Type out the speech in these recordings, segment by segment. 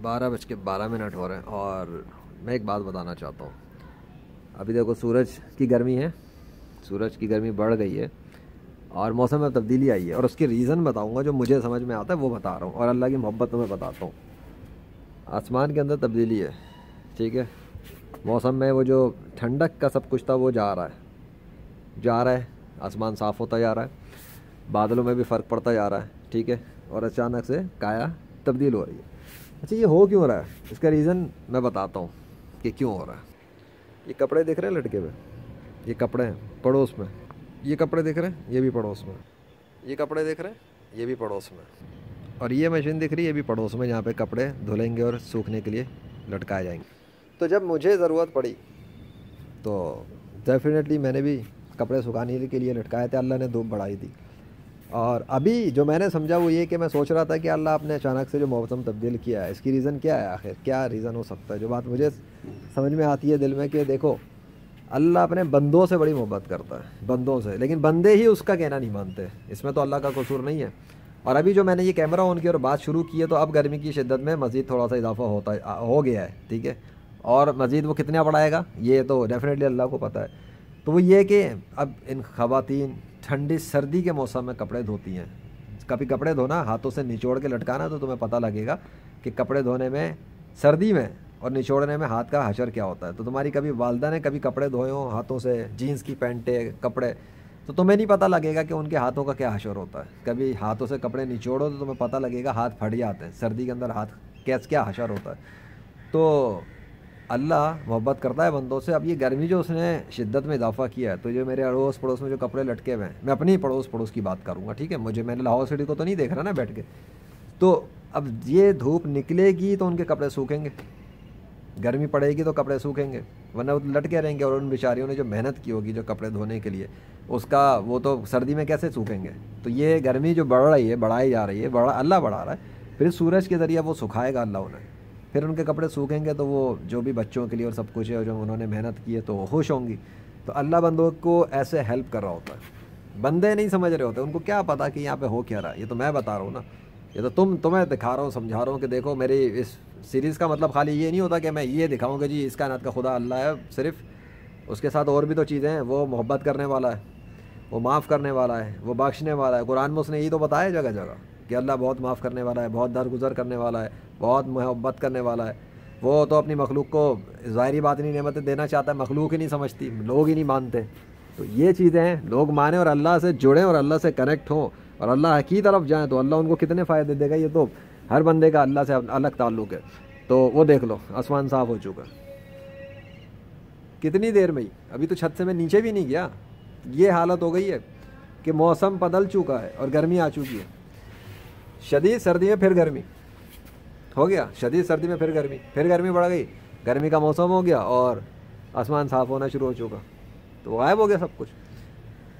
12:12 ہو رہے ہیں اور میں ایک بات بتانا چاہتا ہوں. ابھی دیکھو سورج کی گرمی ہے, سورج کی گرمی بڑھ گئی ہے اور موسم میں تبدیلی آئی ہے, اور اس کی ریزن بتاؤں گا جو مجھے سمجھ میں آتا ہے وہ بتا رہا ہوں, اور اللہ کی محبت تمہیں بتاتا ہوں. آسمان کے اندر تبدیلی ہے, ٹھیک ہے. موسم میں وہ جو ٹھنڈک کا سب کچھ تھا وہ جا رہا ہے, آسمان صاف ہوتا جا رہا ہے, بادلوں میں بھی فرق پڑتا جا رہا ہے, ٹھیک ہے, اور اچانک سے کایا تبدیل ہو رہی ہے. اچھا یہ ہو کیوں رہا ہے, اس کا ریزن میں بتاتا ہوں کہ کیوں ہو رہا ہے. یہ کپڑے دکھ رہے ہیں لٹکے ہوئے, یہ کپڑے ہیں پڑوس میں, یہ کپڑے دکھ رہے ہیں یہ بھی پڑوس میں, یہ کپڑے دکھ رہے ہیں یہ بھی پڑوس میں, اور یہ مشین دکھ رہی ہے یہ بھی پڑوس میں, جہاں پہ کپڑے دھلیں گے اور سوکھنے کے لیے لٹکائے جائیں گے. تو جب مجھے ضرورت پڑی تو ڈیفینیٹلی میں نے بھی کپڑے سکھانے کے لیے لٹکائے تھے, اللہ نے دھوپ بڑھائی تھی. اور ابھی جو میں نے سمجھا وہ یہ کہ میں سوچ رہا تھا کہ اللہ آپ نے اچانک سے جو موسم تبدیل کیا ہے اس کی ریزن کیا ہے, آخر کیا ریزن ہو سکتا ہے. جو بات مجھے سمجھ میں آتی ہے دل میں کہ دیکھو اللہ اپنے بندوں سے بڑی محبت کرتا ہے, بندوں سے, لیکن بندے ہی اس کا کہنا نہیں مانتے. اس میں تو اللہ کا قصور نہیں ہے. اور ابھی جو میں نے یہ کیمرہ آن کیا اور بات شروع کی ہے تو اب گرمی کی شدت میں مزید تھوڑا سا اضافہ ہو گیا ہے, ٹھیک ہے, اور مزید وہ کتنا بڑھائے گا یہ تو ڈیفینیٹلی اللہ کو پتہ ہے. تو وہ یہ کہ اب ان خواتین ٹھنڈی سردی کے موسم میں کپڑے دھوتی ہیں. کبھی کپڑے دھونا ہاتھوں سے نچوڑ کے لٹکانا تو تمہیں پتہ لگے گا کہ کپڑے دھونے میں سردی میں اور نچوڑنے میں ہاتھ کا حشر کیا ہوتا ہے. تو تمہاری کبھی والدہ نے کبھی کپڑے دھوئے ہوں ہاتھوں سے, جینس کی پینٹیں کپڑے, تو تمہیں نہیں پتہ لگے گا کہ ان کے ہاتھوں کا کیا حشر ہوتا ہے. کبھی ہاتھوں سے کپڑے نچوڑو تو تمہیں پتہ لگے گا ہاتھ پھٹ جاتے ہیں سردی کے اندر, ہاتھ کیا حشر ہوتا ہے. تو اللہ محبت کرتا ہے بندوں سے. اب یہ گرمی جو اس نے شدت میں اضافہ کیا ہے تو جو میرے اڑوس پڑوس میں جو کپڑے لٹکے ہوئے ہیں, میں اپنی پڑوس کی بات کروں گا, ٹھیک ہے, میں نے لاہور سٹی کو تو نہیں دیکھ رہا نا بیٹھ کے. تو اب یہ دھوپ نکلے گی تو ان کے کپڑے سوکھیں گے, گرمی پڑے گی تو کپڑے سوکھیں گے, ورنہ وہ لٹکے رہیں گے. اور ان بیچاریوں نے جو محنت کی ہوگی جو کپڑے دھونے کے لیے اس کا وہ تو سردی میں کیسے سوکھیں گے. تو یہ گرمی جو بڑھ رہی ہے, بڑھائی جا رہی ہے, اللہ بڑھا رہا ہے, پھر سورج کے ذریعے وہ سکھائے گا اللہ انہیں, پھر ان کے کپڑے سوکھیں گے تو وہ جو بھی بچوں کے لیے اور سب کچھ ہے جو انہوں نے محنت کی ہے تو وہ خوش ہوں گی. تو اللہ بندوں کو ایسے ہیلپ کر رہا ہوتا ہے, بندے نہیں سمجھ رہے ہوتے, ان کو کیا پتہ کہ یہاں پہ ہو کیا رہا ہے. یہ تو میں بتا رہا ہوں نا, یہ تو تمہیں دکھا رہا ہوں, سمجھا رہا ہوں کہ دیکھو میری اس سیریز کا مطلب خالی یہ نہیں ہوتا کہ میں یہ دکھاؤں کہ جی اس کائنات کا خدا اللہ ہے صرف, اس کے ساتھ اور بھی تو چیزیں ہیں. وہ محبت کرنے والا ہے, وہ معاف کرنے والا ہے, وہ بخشنے والا ہے. قرآن میں اس نے یہی تو بتایا جگہ جگہ کہ اللہ بہت معاف کرنے والا ہے, بہت درگزر کرنے والا ہے, بہت محبت کرنے والا ہے. وہ تو اپنی مخلوق کو ظاہری بات نہیں نعمتیں دینا چاہتا ہے, مخلوق ہی نہیں سمجھتی, لوگ ہی نہیں مانتے. تو یہ چیزیں ہیں, لوگ مانیں اور اللہ سے جڑیں اور اللہ سے کنیکٹ ہوں اور اللہ کی طرف جائیں تو اللہ ان کو کتنے فائدے دے گا. یہ تو ہر بندے کا اللہ سے الگ تعلق ہے. تو وہ دیکھ لو آسمان صاف ہو چکا کتنی دیر میں ہی, ابھی تو چھت سے میں نیچے بھی نہیں گیا. یہ حالت ہو گئی ہے کہ موسم بدل چکا ہے اور گرمی آ چکی ہے. شدید سردی میں پھر گرمی ہو گیا, شدید سردی میں پھر گرمی بڑھ گئی, گرمی کا موسم ہو گیا اور آسمان صاف ہونا شروع ہو چکا, تو غائب ہو گیا سب کچھ.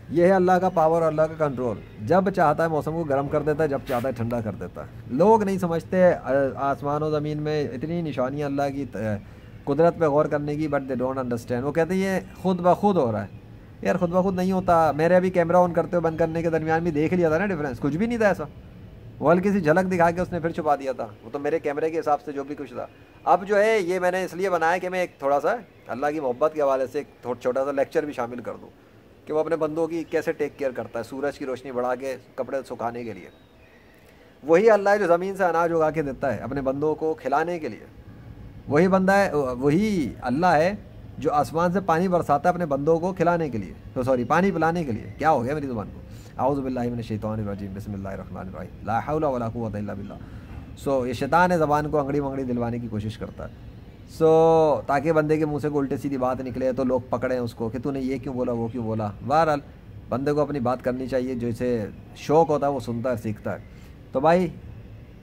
یہ ہے اللہ کا پاور اور اللہ کا کنٹرول. جب چاہتا ہے موسم کو گرم کر دیتا ہے, جب چاہتا ہے ٹھنڈا کر دیتا ہے. لوگ نہیں سمجھتے آسمان و زمین میں اتنی نشانیاں اللہ کی قدرت پہ غور کرنے کی, بٹ دے ڈونٹ انڈرسٹینڈ. وہ کہتے ہیں یہ خود بخود ہو رہا ہے. یار خود بخود نہیں ہوتا. میرے ابھی کیمرہ آن کرتے ہوئے بند کرنے کے درمیان بھی دیکھ لیا تھا نا ڈفرینس, کچھ بھی نہیں تھا ایسا. وہ ہلکی سی جھلک دکھا کے اس نے پھر چھپا دیا تھا. وہ تو میرے کیمرے کے حساب سے جو بھی کچھ تھا. اب جو ہے یہ میں نے اس لیے بنایا کہ میں ایک تھوڑا سا اللہ کی محبت کے حوالے سے ایک چھوٹا سا لیکچر بھی شامل کر دوں کہ وہ اپنے بندوں کی کیسے ٹیک کیئر کرتا ہے سورج کی روشنی بڑھا کے کپڑے سکھانے کے لیے. وہی اللہ ہے جو زمین سے اناج اگا کے دیتا ہے اپنے بندوں کو کھلانے کے لیے. وہی بندہ ہے, وہی اللہ ہے جو آسمان سے پانی برساتا ہے اپنے بندوں کو کھلانے کے لیے, تو سوری پانی پلانے کے لیے. کیا ہو گیا میری زبان کو, اعوذ باللہ من الشیطان الرجیم, بسم اللہ الرحمن الرحیم, لا حول ولا قوۃ الا باللہ. سو یہ شیطان ہے زبان کو انگڑی منگڑی دلوانے کی کوشش کرتا ہے, سو تاکہ بندے کے منہ سے کوئی الٹی سیدھی بات نکلے تو لوگ پکڑیں اس کو کہ تو نے یہ کیوں بولا وہ کیوں بولا. بہرحال بندے کو اپنی بات کرنی چاہیے, جو اسے شوق ہوتا ہے وہ سنتا ہے سیکھتا ہے. تو بھائی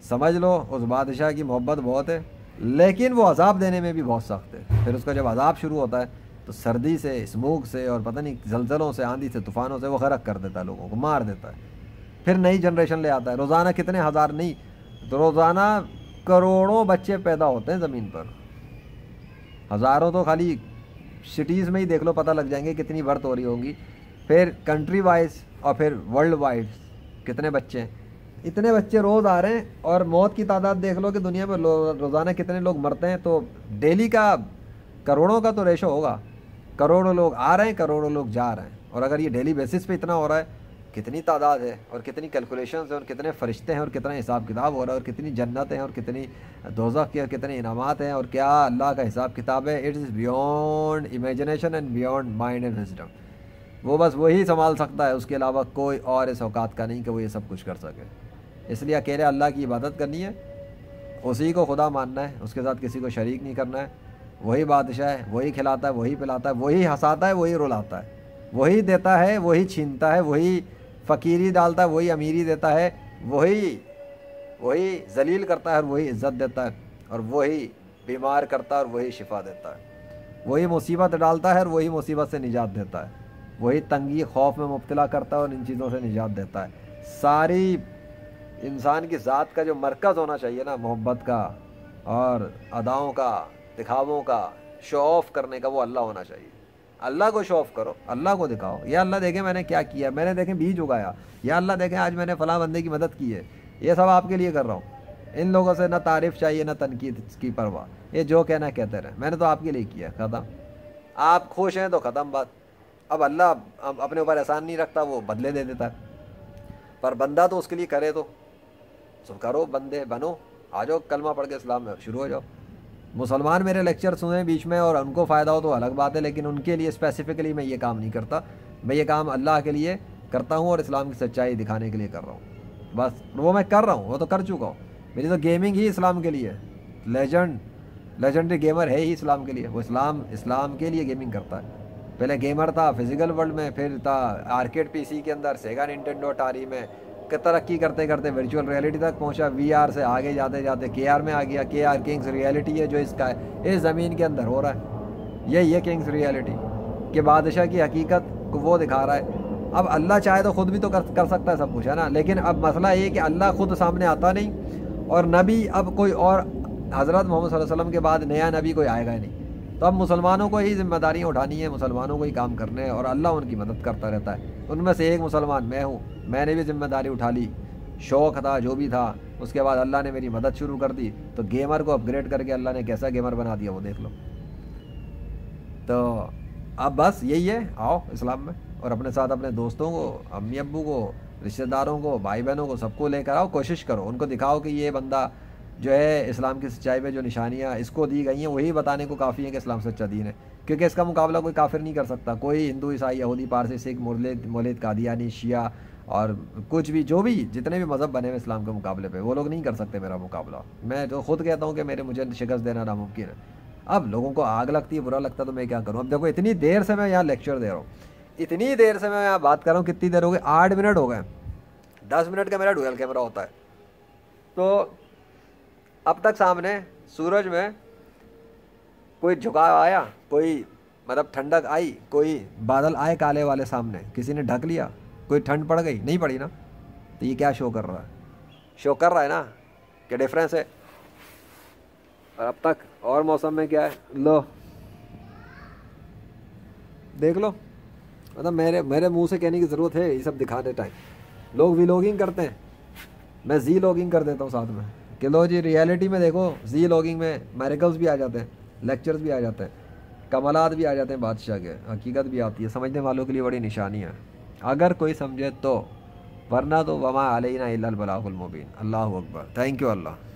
سمجھ لو اس بادشاہ کی محبت بہت ہے, لیکن وہ عذاب دینے میں بھی بہت سخت ہے. پھر اس کا جب عذاب شروع ہوتا ہے تو سردی سے, اسموگ سے اور پتہ نہیں زلزلوں سے, آندھی سے, طوفانوں سے وہ غرق کر دیتا ہے, لوگوں کو مار دیتا ہے. پھر نئی جنریشن لے آتا ہے. روزانہ کتنے ہزار نہیں تو روزانہ کروڑوں بچے پیدا ہوتے ہیں زمین پر, ہزاروں تو خالی سٹیز میں ہی دیکھ لو, پتہ لگ جائیں گے کتنی برتھ ہو رہی ہوں گی. پھر کنٹری وائز اور پھر ورلڈ وائڈ کتنے بچے ہیں. اتنے بچے روز آ رہے ہیں اور موت کی تعداد دیکھ لو کہ دنیا میں روزانہ کتنے لوگ مرتے ہیں، تو ڈیلی کا کروڑوں کا تو ریشو ہوگا، کروڑوں لوگ آ رہے ہیں، کروڑوں لوگ جا رہے ہیں، اور اگر یہ ڈیلی بیسس پہ اتنا ہو رہا ہے، کتنی تعداد ہے اور کتنی کیلکولیشنز ہیں اور کتنے فرشتے ہیں اور کتنا حساب کتاب ہو رہا ہے اور کتنی جنت ہیں اور کتنی دوزخ کی اور کتنے انعامات ہیں اور کیا اللہ کا حساب کتاب ہے. It is beyond imagination and beyond mind and wisdom. وہ بس وہی سنبھال سکتا ہے، اس کے علاوہ کوئی اور اس اوقات کا نہیں کہ وہ یہ سب کچھ کر سکے. اس لیے اکیلے اللہ کی عبادت کرنی ہے، اسی کو خدا ماننا ہے، اس کے ساتھ کسی کو شریک نہیں کرنا ہے. وہی بادشاہ ہے، وہی کھلاتا ہے، وہی پلاتا ہے، وہی ہنساتا ہے، وہی رلاتا ہے، وہی دیتا ہے، وہی چھینتا ہے، وہی فقیری ڈالتا ہے، وہی امیری دیتا ہے، وہی ذلیل کرتا ہے اور وہی عزت دیتا ہے، اور وہی بیمار کرتا ہے اور وہی شفا دیتا ہے، وہی مصیبت ڈالتا ہے اور وہی مصیبت سے نجات دیتا ہے، وہی تنگی خوف میں مبتلا کرتا ہے اور ان چیزوں سے نجات دیتا ہے. ساری انسان کی ذات کا جو مرکز ہونا چاہیے نا، محبت کا اور اداؤں کا، دکھاووں کا، شو آف کرنے کا، وہ اللہ ہونا چاہیے. اللہ کو شو آف کرو، اللہ کو دکھاؤ، یا اللہ دیکھیں میں نے کیا کیا، میں نے دیکھیں بیج اگایا، یا اللہ دیکھیں آج میں نے فلاں بندے کی مدد کی ہے، یہ سب آپ کے لیے کر رہا ہوں. ان لوگوں سے نہ تعریف چاہیے نہ تنقید کی پرواہ، یہ جو کہنا کہتے رہے، میں نے تو آپ کے لیے کیا، ختم. آپ خوش ہیں تو ختم بات. اب اللہ اپنے اوپر احسان نہیں رکھتا، وہ بدلے دے دیتا ہے، پر بندہ تو اس کے لیے کرے تو سب کرو، بندے بنو، آ جاؤ کلمہ پڑھ کے اسلام میں شروع ہو جاؤ. مسلمان میرے لیکچر سنیں بیچ میں اور ان کو فائدہ ہو تو الگ بات ہے، لیکن ان کے لیے اسپیسیفکلی میں یہ کام نہیں کرتا. میں یہ کام اللہ کے لیے کرتا ہوں اور اسلام کی سچائی دکھانے کے لیے کر رہا ہوں. بس وہ میں کر رہا ہوں، وہ تو کر چکا ہوں. میری تو گیمنگ ہی اسلام کے لیے ہے. لیجنڈری گیمر ہے ہی اسلام کے لیے. وہ اسلام کے لیے گیمنگ کرتا ہے. پہلے گیمر تھا فزیکل ورلڈ میں، پھر تھا آرکیڈ پی سی کے اندر، سیگا ننٹینڈو اٹاری میں، ترقی کرتے کرتے ورچوئل ریئلٹی تک پہنچا، وی آر سے آگے جاتے جاتے کے آر میں آ گیا. کے آر کنگس ریئلٹی ہے جو اس کا اس زمین کے اندر ہو رہا ہے. یہ کنگس ریئلٹی کہ بادشاہ کی حقیقت کو وہ دکھا رہا ہے. اب اللہ چاہے تو خود بھی تو کر سکتا ہے سب کچھ، ہے نا. لیکن اب مسئلہ یہ کہ اللہ خود سامنے آتا نہیں، اور نبی اب کوئی اور حضرت محمد صلی اللہ علیہ وسلم کے بعد نیا نبی کوئی آئے گا ہی نہیں. تو اب مسلمانوں کو ہی ذمہ داریاں اٹھانی ہیں، مسلمانوں کو ہی کام کرنے ہیں، اور اللہ ان کی مدد کرتا رہتا ہے. ان میں سے ایک مسلمان میں ہوں، میں نے بھی ذمہ داری اٹھا لی، شوق تھا جو بھی تھا. اس کے بعد اللہ نے میری مدد شروع کر دی، تو گیمر کو اپ گریڈ کر کے اللہ نے کیسا گیمر بنا دیا وہ دیکھ لو. تو اب بس یہی ہے، آؤ اسلام میں، اور اپنے ساتھ اپنے دوستوں کو، امی ابو کو، رشتہ داروں کو، بھائی بہنوں کو، سب کو لے کر آؤ. کوشش کرو ان کو دکھاؤ کہ یہ بندہ جو ہے اسلام کی سچائی میں جو نشانیاں اس کو دی گئی ہیں وہی بتانے کو کافی ہے کہ اسلام سچا دین ہے. کیونکہ اس کا مقابلہ کوئی کافر نہیں کر سکتا. کوئی ہندو، عیسائی، یہودی، پارسی، سکھ، مولد، قادیانی، شیعہ اور کچھ بھی جو بھی جتنے بھی مذہب بنے ہوئے اسلام کے مقابلے پہ، وہ لوگ نہیں کر سکتے میرا مقابلہ. میں تو خود کہتا ہوں کہ مجھے شکست دینا ناممکن ہے. اب لوگوں کو آگ لگتی ہے، برا لگتا ہے، تو میں کیا کروں. اب دیکھو اتنی دیر سے میں یہاں لیکچر دے رہا ہوں، اتنی دیر سے میں یہاں بات کر رہا ہوں. کتنی دیر ہو گئی؟ 8 منٹ ہو گئے. 10 منٹ کا میرا ڈوئل کیمرہ ہوتا ہے. تو اب تک سامنے سورج میں کوئی جھکاؤ آیا، کوئی مطلب ٹھنڈک آئی، کوئی بادل آئے کالے والے سامنے، کسی نے ڈھک لیا، کوئی ٹھنڈ پڑ گئی؟ نہیں پڑی نا. تو یہ کیا شو کر رہا ہے؟ شو کر رہا ہے نا کہ ڈفرینس ہے. اور اب تک اور موسم میں کیا ہے، لو دیکھ لو. مطلب میرے منہ سے کہنے کی ضرورت ہے یہ سب دکھانے ٹائم. لوگ ویلوگنگ کرتے ہیں، میں زی لوگنگ کر دیتا ہوں ساتھ میں کہ لو جی ریئلٹی میں دیکھو. زی لوگنگ میں میریکلز بھی آ جاتے ہیں، لیکچرز بھی آ جاتے ہیں، کمالات بھی آ جاتے ہیں بادشاہ کے، حقیقت بھی آتی ہے. سمجھنے والوں کے لیے بڑی نشانی ہے اگر کوئی سمجھے تو، ورنہ تو وما علینا الا البلاغ المبین. اللہ اکبر. Thank you Allah.